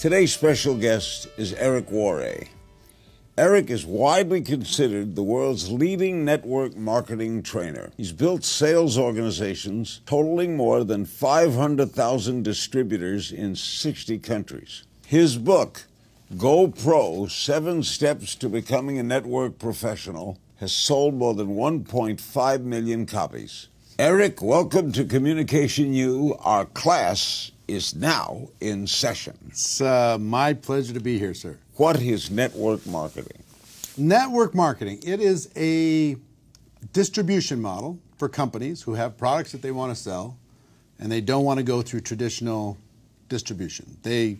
Today's special guest is Eric Worre. Eric is widely considered the world's leading network marketing trainer. He's built sales organizations totaling more than 500,000 distributors in 60 countries. His book, Go Pro: 7 Steps to Becoming a Network Professional, has sold more than 1.5 million copies. Eric, welcome to Communication U. Our class is now in session. It's my pleasure to be here, sir. What is network marketing? Network marketing, it is a distribution model for companies who have products that they want to sell and they don't want to go through traditional distribution. They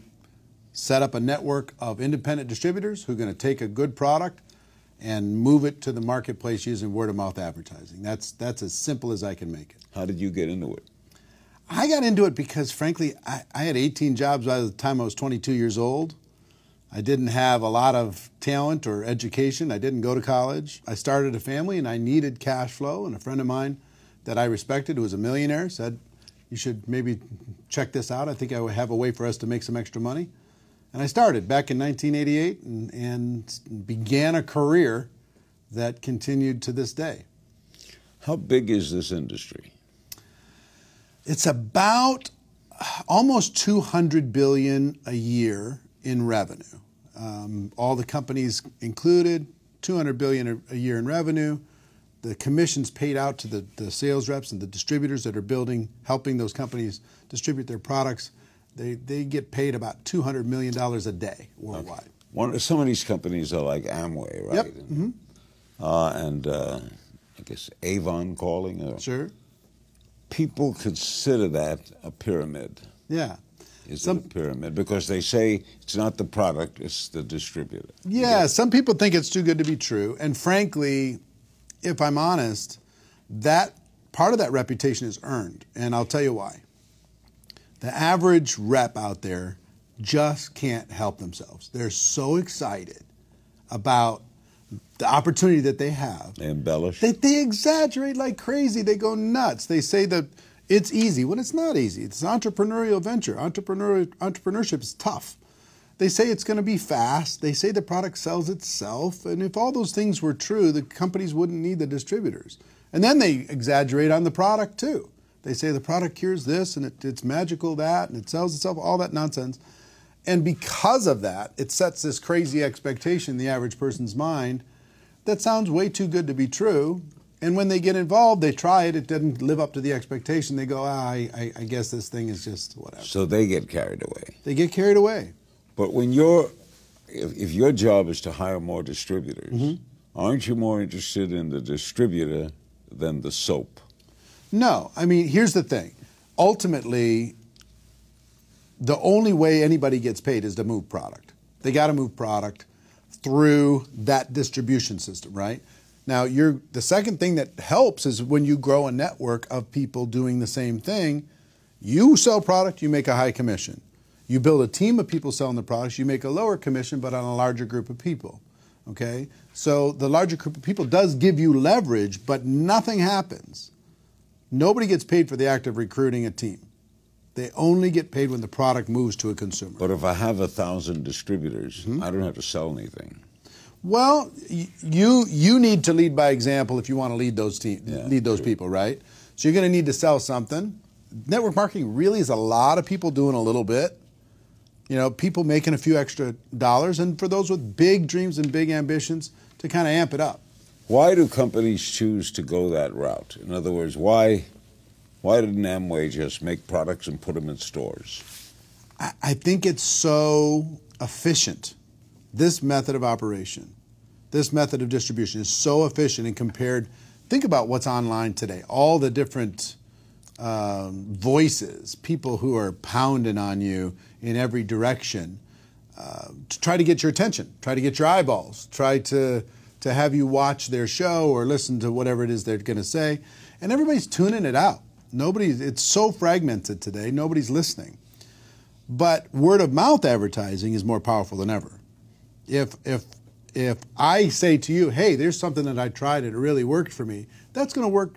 set up a network of independent distributors who are going to take a good product and move it to the marketplace using word-of-mouth advertising. That's as simple as I can make it. How did you get into it? I got into it because, frankly, I had 18 jobs by the time I was 22 years old. I didn't have a lot of talent or education. I didn't go to college. I started a family, and I needed cash flow. And a friend of mine that I respected, who was a millionaire, said, you should maybe check this out. I think I would have a way for us to make some extra money. And I started back in 1988 and began a career that continued to this day. How big is this industry? It's about almost $200 billion a year in revenue. All the companies included, $200 billion a year in revenue. The commissions paid out to the sales reps and the distributors that are helping those companies distribute their products. They get paid about $200 million a day worldwide. Okay. Some of these companies are like Amway, right? Yep. And I guess Avon calling. Sure. People consider that a pyramid. Yeah. Is it a pyramid? Because they say it's not the product, it's the distributor. Yeah, some people think it's too good to be true. And frankly, if I'm honest, that part of that reputation is earned. And I'll tell you why. The average rep out there just can't help themselves. They're so excited about the opportunity that they have. They embellish. They exaggerate like crazy. They go nuts. They say that it's easy when it's not easy. It's an entrepreneurial venture. Entrepreneurship is tough. They say it's going to be fast. They say the product sells itself. And if all those things were true, the companies wouldn't need the distributors. And then they exaggerate on the product too. They say the product cures this and it's magical that and it sells itself, all that nonsense. And because of that, it sets this crazy expectation in the average person's mind that sounds way too good to be true. And when they get involved, they try it. It doesn't live up to the expectation. They go, I guess this thing is just whatever. So they get carried away. They get carried away. But when if your job is to hire more distributors, aren't you more interested in the distributor than the soap? No. I mean, here's the thing. Ultimately, the only way anybody gets paid is to move product. They got to move product through that distribution system, right? Now, the second thing that helps is when you grow a network of people doing the same thing, you sell product, you make a high commission. You build a team of people selling the products, you make a lower commission, but on a larger group of people, okay? So the larger group of people does give you leverage, but nothing happens. Nobody gets paid for the act of recruiting a team. They only get paid when the product moves to a consumer. But if I have 1,000 distributors, I don't have to sell anything. Well, you need to lead by example if you want to lead those people, right? So you're going to need to sell something. Network marketing really is a lot of people doing a little bit. You know, people making a few extra dollars, and for those with big dreams and big ambitions, to kind of amp it up. Why do companies choose to go that route? In other words, why didn't Amway just make products and put them in stores? I think it's so efficient. This method of operation, this method of distribution is so efficient and compared. Think about what's online today. All the different voices, people who are pounding on you in every direction to try to get your attention, try to get your eyeballs, try to have you watch their show or listen to whatever it is they're going to say. And everybody's tuning it out. It's so fragmented today, nobody's listening. But word-of-mouth advertising is more powerful than ever. If I say to you, hey, there's something that I tried and it really worked for me, that's going to work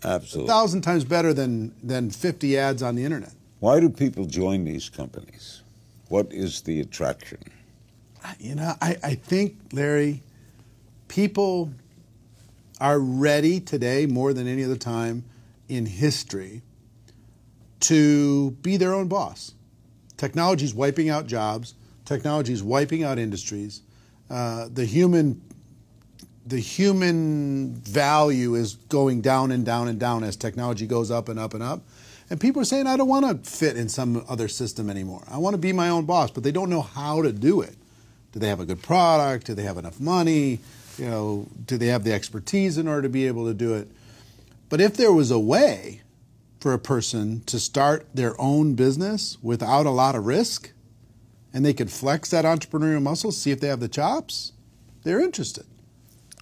Absolutely. 1,000 times better than 50 ads on the internet. Why do people join these companies? What is the attraction? You know, I think, Larry, people are ready today more than any other time in history to be their own boss. Technology is wiping out jobs. Technology is wiping out industries. The human value is going down and down and down as technology goes up and up and up. And people are saying, I don't want to fit in some other system anymore. I want to be my own boss, but they don't know how to do it. Do they have a good product? Do they have enough money? You know, do they have the expertise in order to be able to do it? But if there was a way for a person to start their own business without a lot of risk, and they could flex that entrepreneurial muscle, see if they have the chops, they're interested.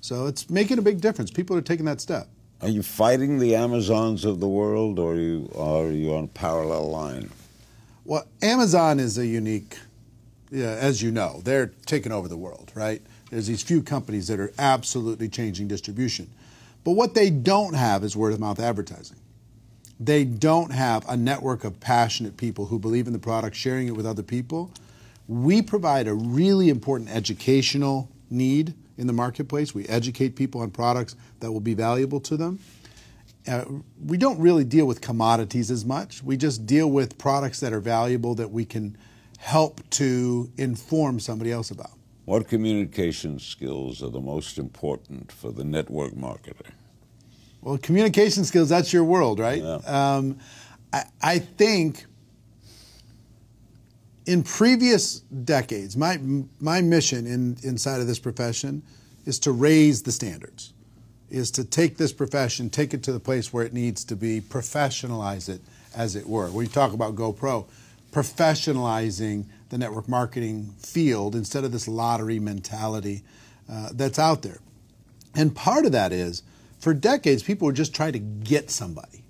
So it's making a big difference. People are taking that step. Are you fighting the Amazons of the world, or are you on a parallel line? Well, Amazon is a unique, as you know, they're taking over the world, right? There's these few companies that are absolutely changing distribution. But what they don't have is word-of-mouth advertising. They don't have a network of passionate people who believe in the product, sharing it with other people. We provide a really important educational need in the marketplace. We educate people on products that will be valuable to them. We don't really deal with commodities as much. We just deal with products that are valuable that we can help to inform somebody else about. What communication skills are the most important for the network marketer? Well, communication skills, that's your world, right? Yeah. I think in previous decades, my mission inside of this profession is to raise the standards, is to take this profession, take it to the place where it needs to be, professionalize it, as it were. When you talk about GoPro, professionalizing the network marketing field instead of this lottery mentality that's out there. And part of that is, for decades, people were just trying to get somebody.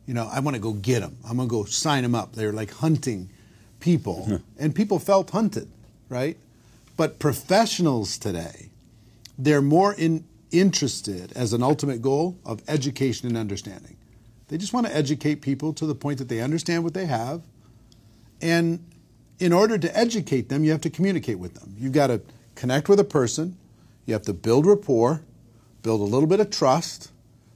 You know, I want to go get them. I'm going to go sign them up. They're like hunting people. And people felt hunted, right? But professionals today, they're more interested as an ultimate goal of education and understanding. They just want to educate people to the point that they understand what they have. And in order to educate them, you have to communicate with them. You've got to connect with a person. You have to build rapport, build a little bit of trust.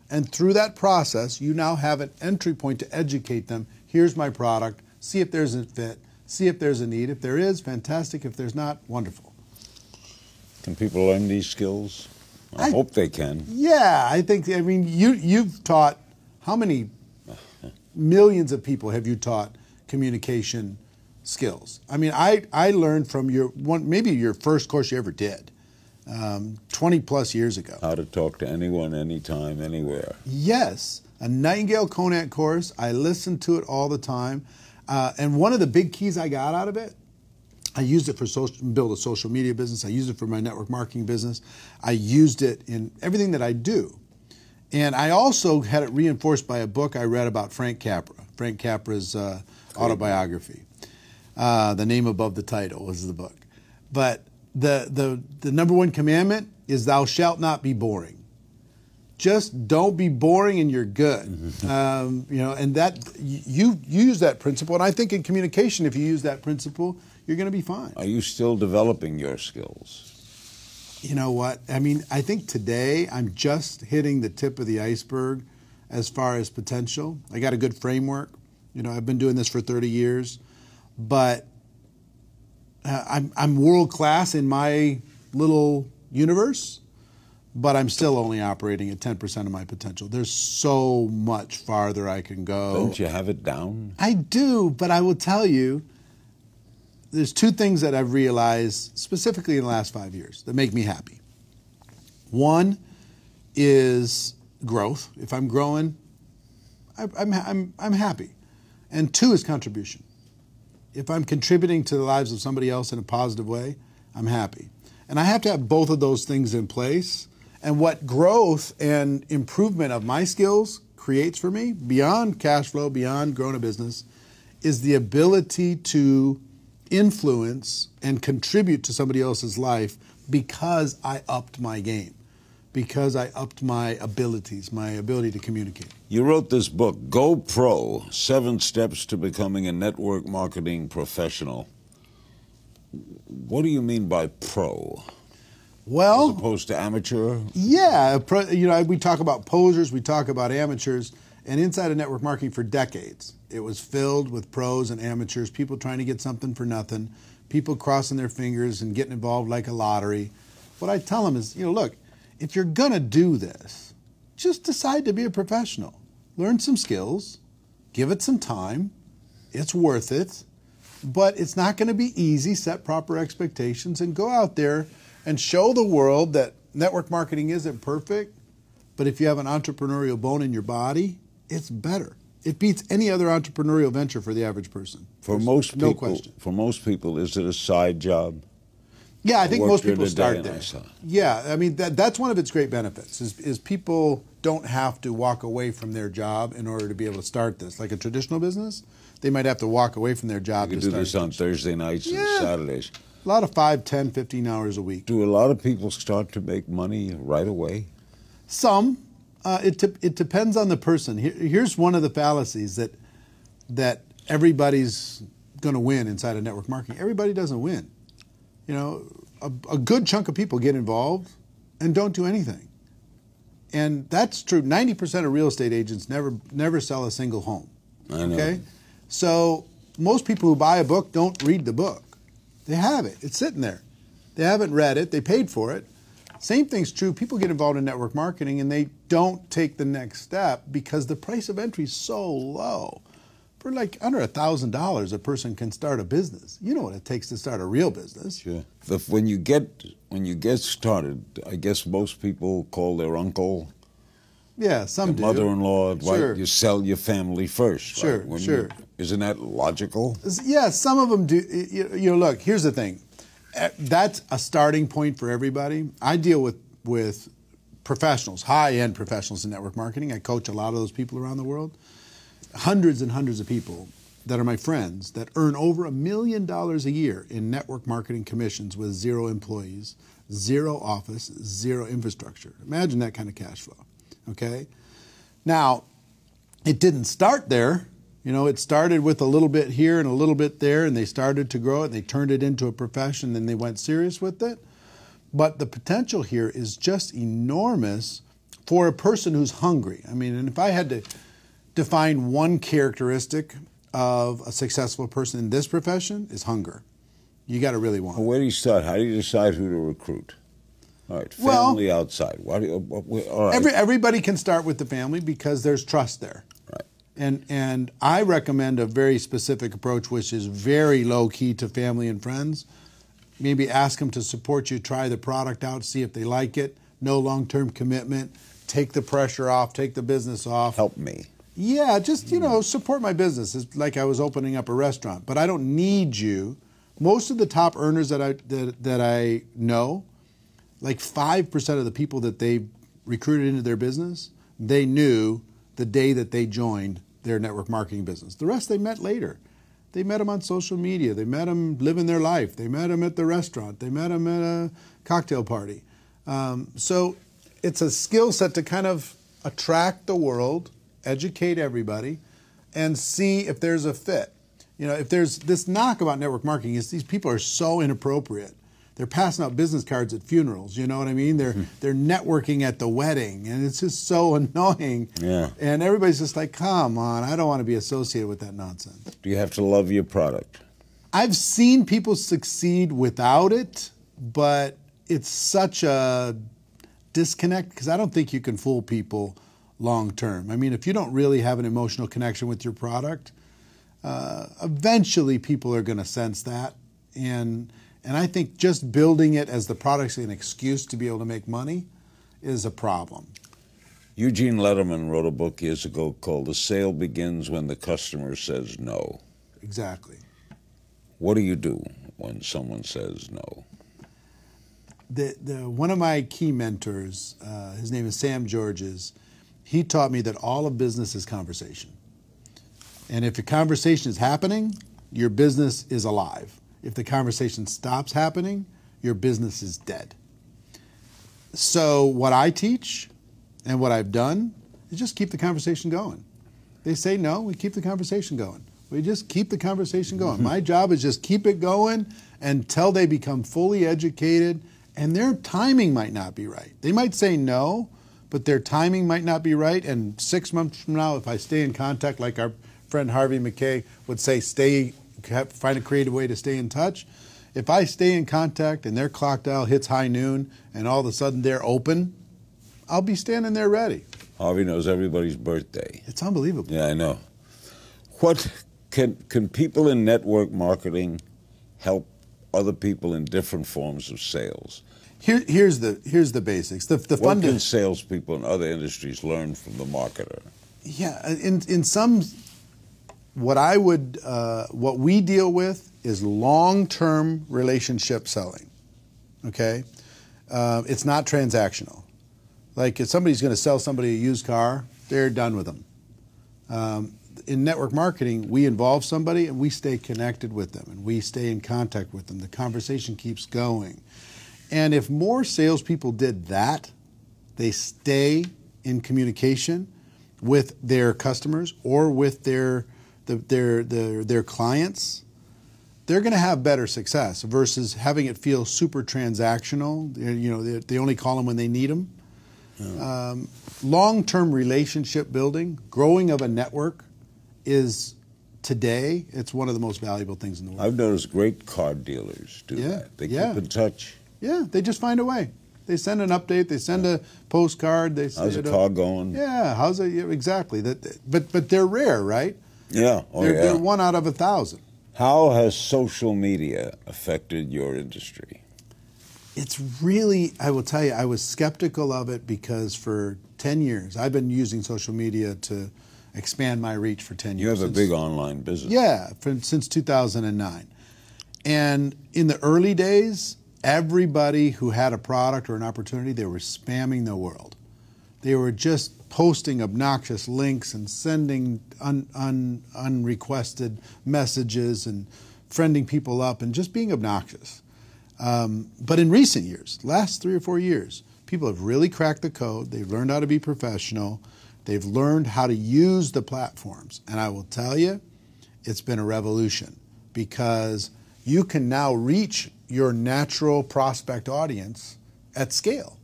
And through that process, you now have an entry point to educate them. Here's my product. See if there's a fit. See if there's a need. If there is, fantastic. If there's not, wonderful. Can people learn these skills? I hope they can. Yeah, I mean, you've taught, how many millions of people have you taught communication skills? I mean, I learned from maybe your first course you ever did, 20 plus years ago. How to talk to anyone, anytime, anywhere. Yes, a Nightingale Conant course. I listened to it all the time. And one of the big keys I got out of it, I used it for build a social media business. I used it for my network marketing business. I used it in everything that I do. And I also had it reinforced by a book I read about Frank Capra. Frank Capra's autobiography. The name above the title was the book. But the number one commandment is thou shalt not be boring. Just don't be boring and you're good. You know, and that you use that principle. And I think in communication, if you use that principle, you're going to be fine. Are you still developing your skills? You know what? I mean, I think today I'm just hitting the tip of the iceberg as far as potential. I got a good framework. You know, I've been doing this for 30 years, but I'm world class in my little universe, but I'm still only operating at 10% of my potential. There's so much farther I can go. Don't you have it down? I do, but I will tell you, there's two things that I've realized specifically in the last 5 years that make me happy. One is growth. If I'm growing, I'm happy. And two is contribution. If I'm contributing to the lives of somebody else in a positive way, I'm happy. And I have to have both of those things in place. And what growth and improvement of my skills creates for me, beyond cash flow, beyond growing a business, is the ability to influence and contribute to somebody else's life because I upped my game, because I upped my abilities, my ability to communicate. You wrote this book, Go Pro, 7 Steps to Becoming a Network Marketing Professional. what do you mean by pro? Well, as opposed to amateur? Yeah, we talk about posers, we talk about amateurs, and inside of network marketing for decades, it was filled with pros and amateurs, people trying to get something for nothing, people crossing their fingers and getting involved like a lottery. What I tell them is, look, if you're going to do this, just decide to be a professional. Learn some skills, give it some time, it's worth it, but it's not going to be easy. Set proper expectations and go out there and show the world that network marketing isn't perfect, but if you have an entrepreneurial bone in your body, it's better. It beats any other entrepreneurial venture for the average person. For most people, no question. For most people, is it a side job? Yeah, I think most people start there. Yeah, I mean that's one of its great benefits is people don't have to walk away from their job in order to be able to start this. Like a traditional business, they might have to walk away from their job to start. You can do this on Thursday nights and Saturdays. A lot of 5, 10, 15 hours a week. Do a lot of people start to make money right away? Some. It depends on the person. Here's one of the fallacies that everybody's going to win inside of network marketing. Everybody doesn't win. A good chunk of people get involved and don't do anything. And that's true. 90% of real estate agents never sell a single home. I know. Okay? So most people who buy a book don't read the book. They have it. It's sitting there. They haven't read it. They paid for it. Same thing's true. People get involved in network marketing and they don't take the next step because the price of entry is so low. For like under $1,000, a person can start a business. You know what it takes to start a real business. Sure. When you get started, I guess most people call their uncle. Yeah, some do. Mother-in-law. Sure. Right? You sell your family first. Sure, right? sure. Isn't that logical? Yeah, some of them do. Look, here's the thing. That's a starting point for everybody. I deal with professionals, high-end professionals in network marketing. I coach a lot of those people around the world. Hundreds and hundreds of people that are my friends that earn over $1 million a year in network marketing commissions with 0 employees, 0 office, 0 infrastructure. Imagine that kind of cash flow, okay? Now, it didn't start there. It started with a little bit here and a little bit there, and they started to grow it, and they turned it into a profession, and they went serious with it. But the potential here is just enormous for a person who's hungry. I mean, and if I had to define one characteristic of a successful person in this profession, is hunger. You got to really want it. Well, where do you start? How do you decide who to recruit? All right, family outside. All right. Everybody can start with the family because there's trust there. Right. And I recommend a very specific approach, which is very low key to family and friends. Maybe ask them to support you, try the product out, see if they like it. No long-term commitment. Take the pressure off, take the business off. Help me. Yeah, just, support my business. It's like I was opening up a restaurant, but I don't need you. Most of the top earners that I know, like 5% of the people that they recruited into their business, they knew the day that they joined their network marketing business. The rest they met later. They met them on social media. They met them living their life. They met them at the restaurant. They met them at a cocktail party. So it's a skill set to kind of attract the world, educate everybody, and see if there's a fit. If there's this knock about network marketing is these people are so inappropriate. They're passing out business cards at funerals, you know what I mean? They're networking at the wedding, and it's just so annoying. Yeah. And everybody's just like, come on, I don't want to be associated with that nonsense. Do you have to love your product? I've seen people succeed without it, but it's such a disconnect because I don't think you can fool people long term. I mean, if you don't really have an emotional connection with your product, eventually people are going to sense that. And I think just building it as the product's an excuse to be able to make money is a problem. Eugene Lederman wrote a book years ago called The Sale Begins When the Customer Says No. Exactly. What do you do when someone says no? One of my key mentors, his name is Sam Georges, he taught me that all of business is conversation. And if the conversation is happening, your business is alive. If the conversation stops happening, your business is dead. So what I teach and what I've done is just keep the conversation going. They say no, we keep the conversation going. We just keep the conversation going. My job is just keep it going until they become fully educated, and their timing might not be right. They might say no, but their timing might not be right. And 6 months from now, if I stay in contact, like our friend Harvey McKay would say, find a creative way to stay in touch. If I stay in contact and their clock dial hits high noon and all of a sudden they're open, I'll be standing there ready. Harvey knows everybody's birthday. It's unbelievable. Yeah, I know. What can people in network marketing help other people in different forms of sales? Here's the basics. What can salespeople in other industries learn from the marketer? Yeah, in some, what we deal with is long-term relationship selling. Okay, it's not transactional. Like if somebody's going to sell somebody a used car, they're done with them. In network marketing, we involve somebody and we stay connected with them and we stay in contact with them. The conversation keeps going. And if more salespeople did that, they stay in communication with their customers or with their clients, they're going to have better success versus having it feel super transactional. You know, they only call them when they need them. Yeah. Long-term relationship building, growing of a network is today, it's one of the most valuable things in the world. I've noticed great car dealers do that. They keep in touch. Yeah, they just find a way. They send an update. They send a postcard. They say, how's the car going? Yeah, how's it? Yeah, exactly. But they're rare, right? Yeah. They're 1 out of 1,000. How has social media affected your industry? It's really, I will tell you, I was skeptical of it because for 10 years, I've been using social media to expand my reach for 10 years. You have a big online business. Yeah, since 2009. And in the early days, everybody who had a product or an opportunity, they were spamming the world. They were just posting obnoxious links and sending unrequested messages and friending people up and just being obnoxious. But in recent years, last 3 or 4 years, people have really cracked the code. They've learned how to be professional. They've learned how to use the platforms. And I will tell you, it's been a revolution because you can now reach your natural prospect audience at scale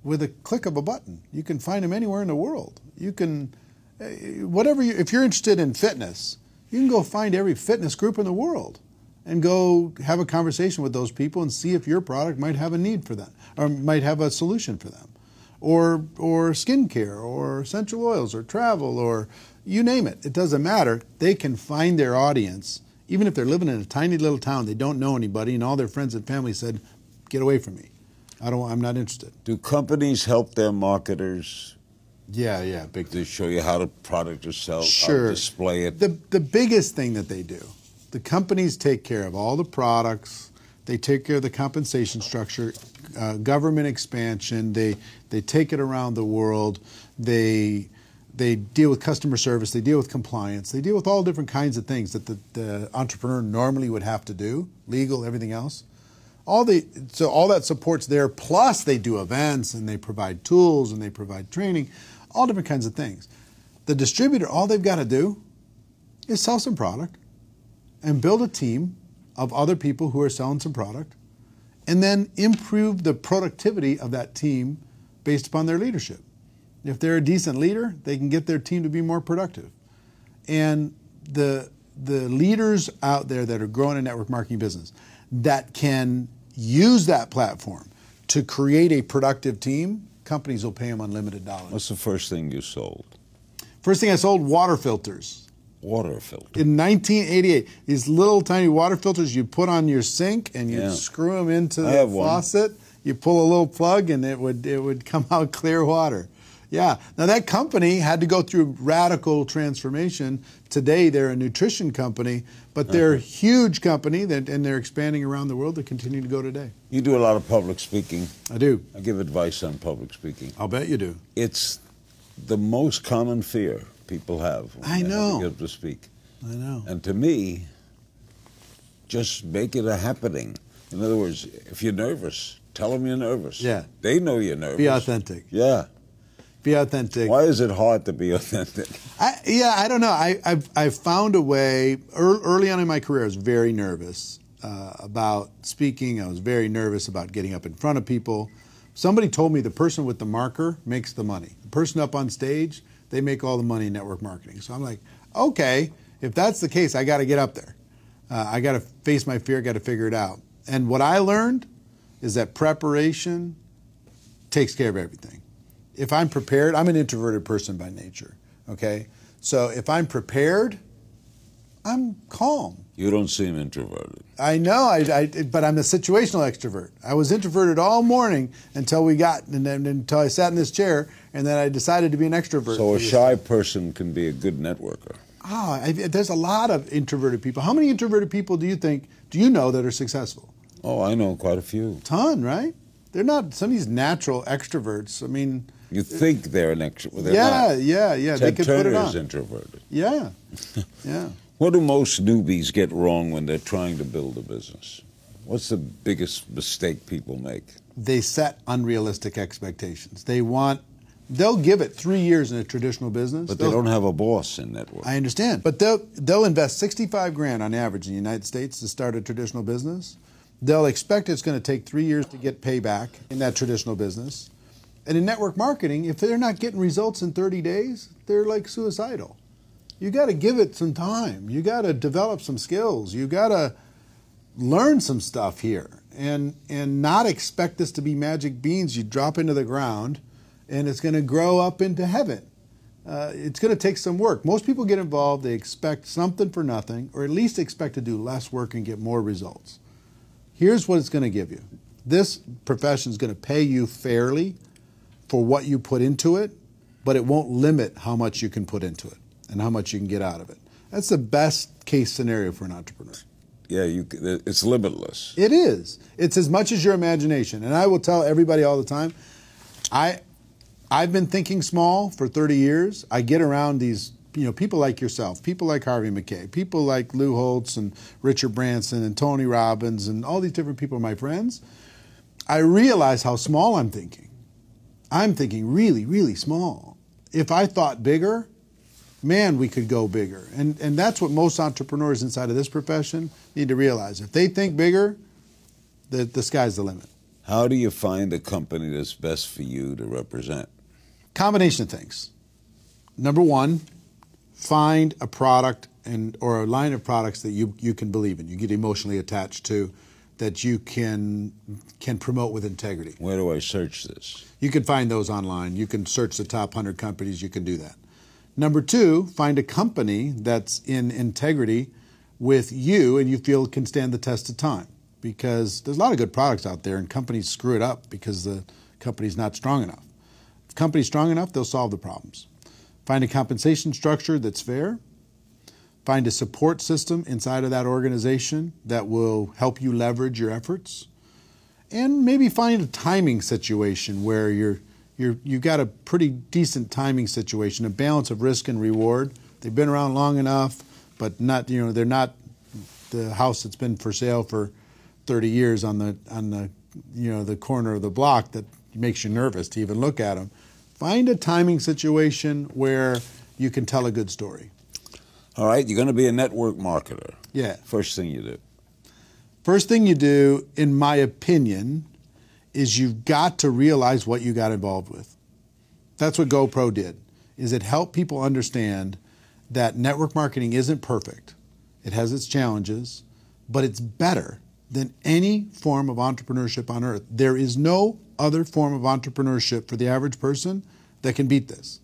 with a click of a button. You can find them anywhere in the world. You can, if you're interested in fitness, you can go find every fitness group in the world and go have a conversation with those people and see if your product might have a need for them or might have a solution for them. Or skincare, or essential oils, or travel, or you name it. It doesn't matter. They can find their audience. Even if they're living in a tiny little town, they don't know anybody, and all their friends and family said, get away from me. I'm not interested. Do companies help their marketers? Yeah, big. To show you how the product is sold, sure. How to display it? The biggest thing that they do, the companies take care of all the products. They take care of the compensation structure, government expansion. They take it around the world. They deal with customer service. They deal with compliance. They deal with all different kinds of things that the entrepreneur normally would have to do, legal, everything else. So all that support's there. Plus, they do events and they provide tools and they provide training, all different kinds of things. The distributor, all they've got to do is sell some product and build a team of other people who are selling some product, and then improve the productivity of that team based upon their leadership. If they're a decent leader, they can get their team to be more productive. And the leaders out there that are growing a network marketing business that can use that platform to create a productive team, companies will pay them unlimited dollars. What's the first thing you sold? First thing I sold, water filters. Water filter. In 1988, these little tiny water filters you put on your sink and you screw them into the faucet. You pull a little plug and it would come out clear water. Yeah. Now that company had to go through radical transformation. Today they're a nutrition company, but they're a huge company and they're expanding around the world. They continue to go today. You do a lot of public speaking. I do. I give advice on public speaking. I'll bet you do. It's the most common fear people have when I know. they have to get to speak. I know. And to me, just make it a happening. In other words, if you're nervous, tell them you're nervous. Yeah. They know you're nervous. Be authentic. Yeah. Be authentic. Why is it hard to be authentic? I don't know. I've found a way. Early on in my career, I was very nervous about speaking. I was very nervous about getting up in front of people. Somebody told me the person with the marker makes the money. The person up on stage, they make all the money in network marketing. So I'm like, okay, if that's the case, I got to get up there. I got to face my fear, got to figure it out. And what I learned is that preparation takes care of everything. If I'm prepared, I'm an introverted person by nature, okay? So if I'm prepared, I'm calm. You don't seem introverted. I know, but I'm a situational extrovert. I was introverted all morning until until I sat in this chair, and then I decided to be an extrovert. So a shy person can be a good networker. There's a lot of introverted people. How many introverted people do you know that are successful? Oh, I know quite a few. Ton, right? They're not some of these natural extroverts. I mean, you think they're an extrovert. Yeah. Ted they could Turner put it on. is introverted. Yeah. What do most newbies get wrong when they're trying to build a business? What's the biggest mistake people make? They set unrealistic expectations. They'll give it 3 years in a traditional business. But they don't have a boss in network. I understand. But they'll invest 65 grand on average in the United States to start a traditional business. They'll expect it's going to take 3 years to get payback in that traditional business. And in network marketing, if they're not getting results in 30 days, they're like suicidal. You got to give it some time. You got to develop some skills. You got to learn some stuff here and not expect this to be magic beans you drop into the ground and it's going to grow up into heaven. It's going to take some work. Most people get involved, they expect something for nothing, or at least expect to do less work and get more results. Here's what it's going to give you. This profession is going to pay you fairly for what you put into it, but it won't limit how much you can put into it and how much you can get out of it. That's the best case scenario for an entrepreneur. Yeah, it's limitless. It is. It's as much as your imagination. And I will tell everybody all the time, I've been thinking small for 30 years. I get around these people like yourself, people like Harvey McKay, people like Lou Holtz and Richard Branson and Tony Robbins and all these different people are my friends. I realize how small I'm thinking. I'm thinking really, really small. If I thought bigger, man, we could go bigger. And that's what most entrepreneurs inside of this profession need to realize. If they think bigger, the sky's the limit. How do you find a company that's best for you to represent? Combination of things. Number one, find a product or a line of products that you can believe in, you get emotionally attached to, that you can promote with integrity. Where do I search this? You can find those online. You can search the top 100 companies. You can do that. Number two, find a company that's in integrity with you and you feel can stand the test of time. Because there's a lot of good products out there and companies screw it up because the company's not strong enough. If the company's strong enough, they'll solve the problems. Find a compensation structure that's fair. Find a support system inside of that organization that will help you leverage your efforts. And maybe find a timing situation where you've got a pretty decent timing situation, a balance of risk and reward. They've been around long enough, but not, they're not the house that's been for sale for 30 years on the corner of the block that makes you nervous to even look at them. Find a timing situation where you can tell a good story. All right, you're going to be a network marketer. Yeah. First thing you do. First thing you do, in my opinion, is you've got to realize what you got involved with. That's what GoPro did, is it helped people understand that network marketing isn't perfect. It has its challenges, but it's better than any form of entrepreneurship on earth. There is no other form of entrepreneurship for the average person that can beat this.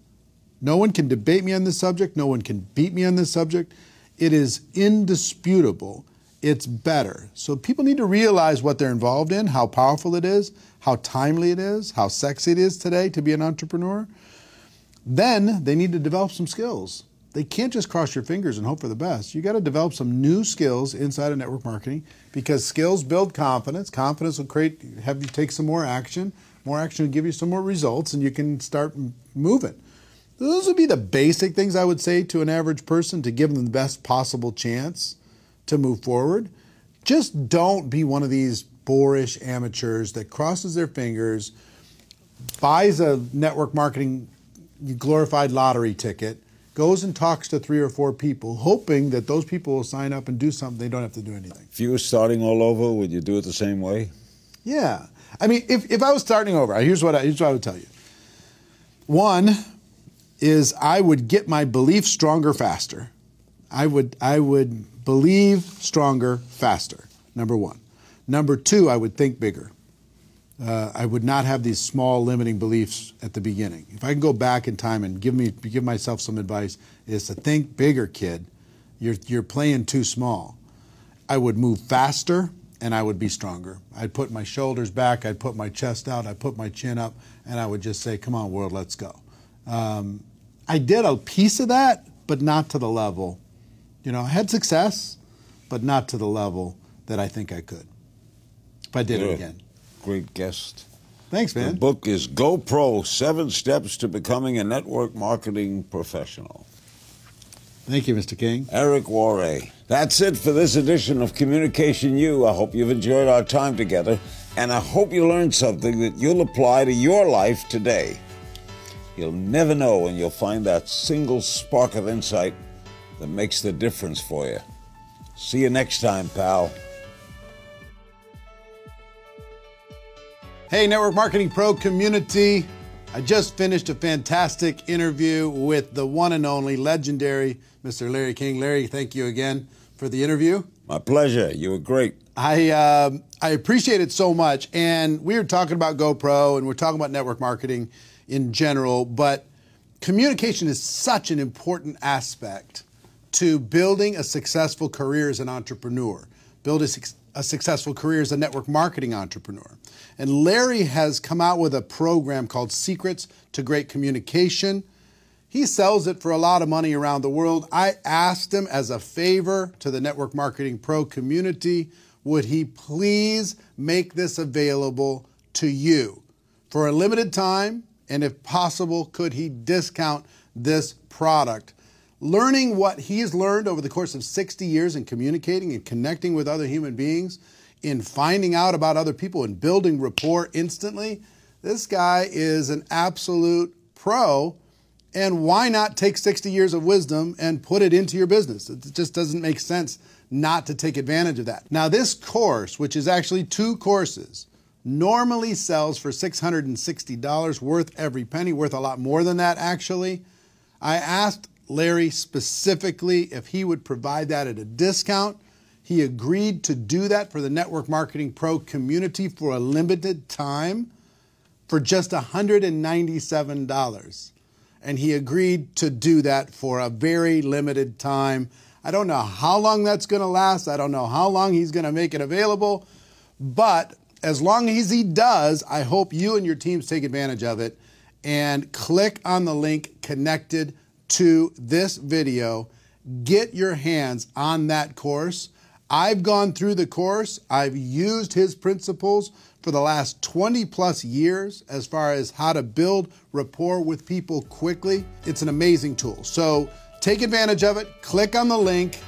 No one can debate me on this subject. No one can beat me on this subject. It is indisputable. It's better. So people need to realize what they're involved in, how powerful it is, how timely it is, how sexy it is today to be an entrepreneur. Then they need to develop some skills. They can't just cross your fingers and hope for the best. You got to develop some new skills inside of network marketing because skills build confidence. Confidence will have you take some more action. More action will give you some more results and you can start moving. Those would be the basic things I would say to an average person to give them the best possible chance to move forward. Just don't be one of these boorish amateurs that crosses their fingers, buys a network marketing glorified lottery ticket, goes and talks to 3 or 4 people, hoping that those people will sign up and do something. They don't have to do anything. If you were starting all over, would you do it the same way? Yeah. I mean, if I was starting over, here's what I would tell you. One is I would get my belief stronger faster. I would believe stronger faster, number one. Number two, I would think bigger. I would not have these small limiting beliefs at the beginning. If I can go back in time and give myself some advice, is to think bigger, kid. You're playing too small. I would move faster and I would be stronger. I'd put my shoulders back, I'd put my chest out, I'd put my chin up, and I would just say, come on, world, let's go. I did a piece of that, but not to the level. You know, I had success, but not to the level that I think I could. If I did it again. Great guest. Thanks, man. The book is Go Pro, 7 Steps to Becoming a Network Marketing Professional. Thank you, Mr. King. Eric Worre. That's it for this edition of Communication U. I hope you've enjoyed our time together, and I hope you learned something that you'll apply to your life today. You'll never know when you'll find that single spark of insight that makes the difference for you. See you next time, pal. Hey, Network Marketing Pro community. I just finished a fantastic interview with the one and only legendary Mr. Larry King. Larry, thank you again for the interview. My pleasure. You were great. I appreciate it so much. And we were talking about GoPro and we're talking about network marketing in general, but communication is such an important aspect to building a successful career as an entrepreneur, build a successful career as a network marketing entrepreneur. And Larry has come out with a program called Secrets to Great Communication. He sells it for a lot of money around the world. I asked him as a favor to the Network Marketing Pro community, would he please make this available to you for a limited time? And if possible, could he discount this product? Learning what he's learned over the course of 60 years in communicating and connecting with other human beings, in finding out about other people and building rapport instantly, this guy is an absolute pro. And why not take 60 years of wisdom and put it into your business? It just doesn't make sense not to take advantage of that. Now, this course, which is actually 2 courses, normally sells for $660, worth every penny, worth a lot more than that, actually. I asked Larry specifically if he would provide that at a discount. He agreed to do that for the Network Marketing Pro community for a limited time for just $197. And he agreed to do that for a very limited time. I don't know how long that's going to last. I don't know how long he's going to make it available. But as long as he does, I hope you and your teams take advantage of it and click on the link connected to this video. Get your hands on that course. I've gone through the course. I've used his principles for the last 20 plus years as far as how to build rapport with people quickly. It's an amazing tool. So take advantage of it. Click on the link,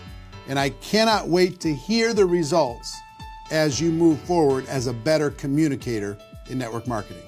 and I cannot wait to hear the results as you move forward as a better communicator in network marketing.